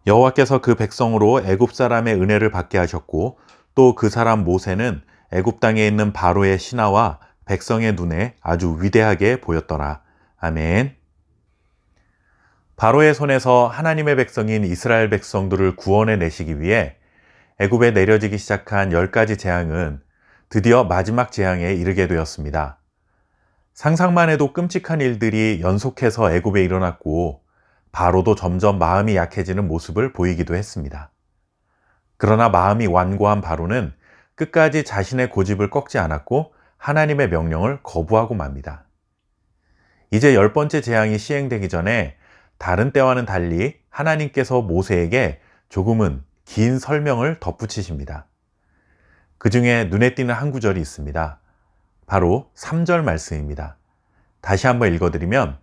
여호와께서 그 백성으로 애굽 사람의 은혜를 받게 하셨고 또 그 사람 모세는 애굽 땅에 있는 바로의 신하와 백성의 눈에 아주 위대하게 보였더라. 아멘. 바로의 손에서 하나님의 백성인 이스라엘 백성들을 구원해 내시기 위해 애굽에 내려지기 시작한 10가지 재앙은 드디어 마지막 재앙에 이르게 되었습니다. 상상만 해도 끔찍한 일들이 연속해서 애굽에 일어났고 바로도 점점 마음이 약해지는 모습을 보이기도 했습니다. 그러나 마음이 완고한 바로는 끝까지 자신의 고집을 꺾지 않았고 하나님의 명령을 거부하고 맙니다. 이제 10번째 재앙이 시행되기 전에 다른 때와는 달리 하나님께서 모세에게 조금은 긴 설명을 덧붙이십니다. 그 중에 눈에 띄는 한 구절이 있습니다. 바로 3절 말씀입니다. 다시 한번 읽어드리면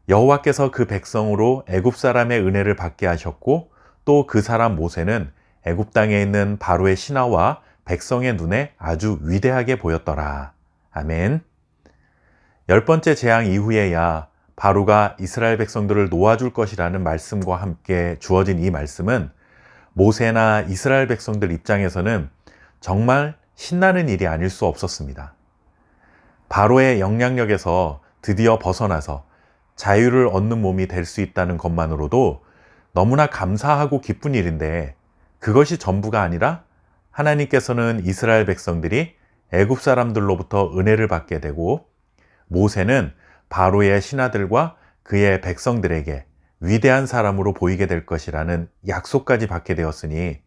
여호와께서 그 백성으로 애굽 사람의 은혜를 받게 하셨고 또 그 사람 모세는 애굽 땅에 있는 바로의 신하와 백성의 눈에 아주 위대하게 보였더라. 아멘. 10번째 재앙 이후에야 바로가 이스라엘 백성들을 놓아줄 것이라는 말씀과 함께 주어진 이 말씀은 모세나 이스라엘 백성들 입장에서는 정말 신나는 일이 아닐 수 없었습니다. 바로의 영향력에서 드디어 벗어나서 자유를 얻는 몸이 될 수 있다는 것만으로도 너무나 감사하고 기쁜 일인데 그것이 전부가 아니라 하나님께서는 이스라엘 백성들이 애굽 사람들로부터 은혜를 받게 되고 모세는 바로의 신하들과 그의 백성들에게 위대한 사람으로 보이게 될 것이라는 약속까지 받게 되었으니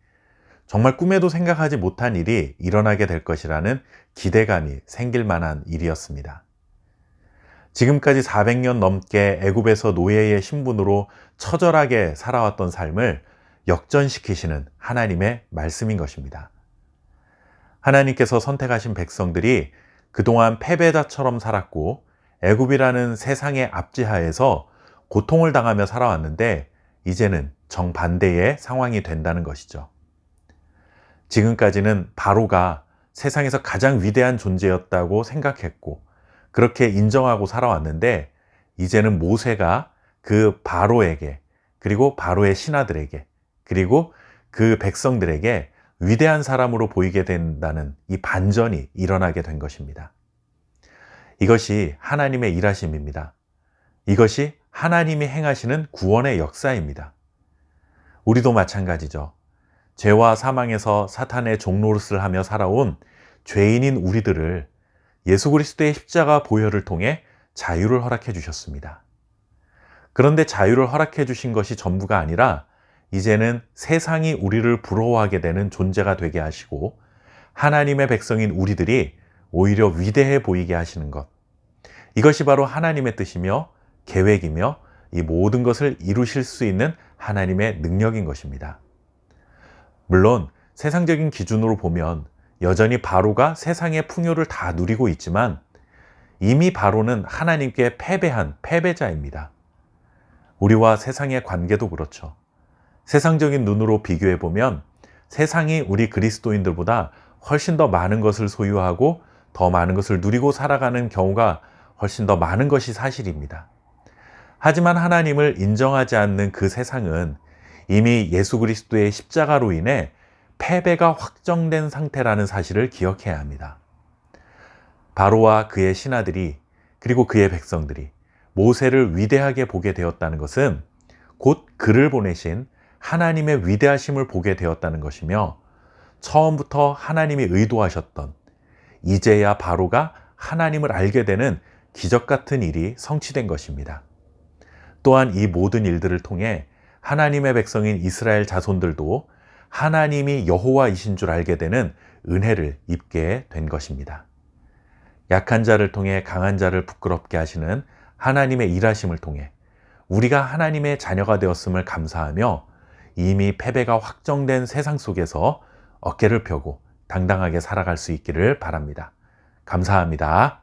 정말 꿈에도 생각하지 못한 일이 일어나게 될 것이라는 기대감이 생길 만한 일이었습니다. 지금까지 400년 넘게 애굽에서 노예의 신분으로 처절하게 살아왔던 삶을 역전시키시는 하나님의 말씀인 것입니다. 하나님께서 선택하신 백성들이 그동안 패배자처럼 살았고 애굽이라는 세상의 압제하에서 고통을 당하며 살아왔는데 이제는 정반대의 상황이 된다는 것이죠. 지금까지는 바로가 세상에서 가장 위대한 존재였다고 생각했고 그렇게 인정하고 살아왔는데 이제는 모세가 그 바로에게 그리고 바로의 신하들에게 그리고 그 백성들에게 위대한 사람으로 보이게 된다는 이 반전이 일어나게 된 것입니다. 이것이 하나님의 일하심입니다. 이것이 하나님이 행하시는 구원의 역사입니다. 우리도 마찬가지죠. 죄와 사망에서 사탄의 종노릇을 하며 살아온 죄인인 우리들을 예수 그리스도의 십자가 보혈을 통해 자유를 허락해 주셨습니다. 그런데 자유를 허락해 주신 것이 전부가 아니라 이제는 세상이 우리를 부러워하게 되는 존재가 되게 하시고 하나님의 백성인 우리들이 오히려 위대해 보이게 하시는 것. 이것이 바로 하나님의 뜻이며 계획이며 이 모든 것을 이루실 수 있는 하나님의 능력인 것입니다. 물론 세상적인 기준으로 보면 여전히 바로가 세상의 풍요를 다 누리고 있지만 이미 바로는 하나님께 패배한 패배자입니다. 우리와 세상의 관계도 그렇죠. 세상적인 눈으로 비교해 보면 세상이 우리 그리스도인들보다 훨씬 더 많은 것을 소유하고 더 많은 것을 누리고 살아가는 경우가 훨씬 더 많은 것이 사실입니다. 하지만 하나님을 인정하지 않는 그 세상은 이미 예수 그리스도의 십자가로 인해 패배가 확정된 상태라는 사실을 기억해야 합니다. 바로와 그의 신하들이 그리고 그의 백성들이 모세를 위대하게 보게 되었다는 것은 곧 그를 보내신 하나님의 위대하심을 보게 되었다는 것이며 처음부터 하나님이 의도하셨던 이제야 바로가 하나님을 알게 되는 기적 같은 일이 성취된 것입니다. 또한 이 모든 일들을 통해 하나님의 백성인 이스라엘 자손들도 하나님이 여호와이신 줄 알게 되는 은혜를 입게 된 것입니다. 약한 자를 통해 강한 자를 부끄럽게 하시는 하나님의 일하심을 통해 우리가 하나님의 자녀가 되었음을 감사하며 이미 패배가 확정된 세상 속에서 어깨를 펴고 당당하게 살아갈 수 있기를 바랍니다. 감사합니다.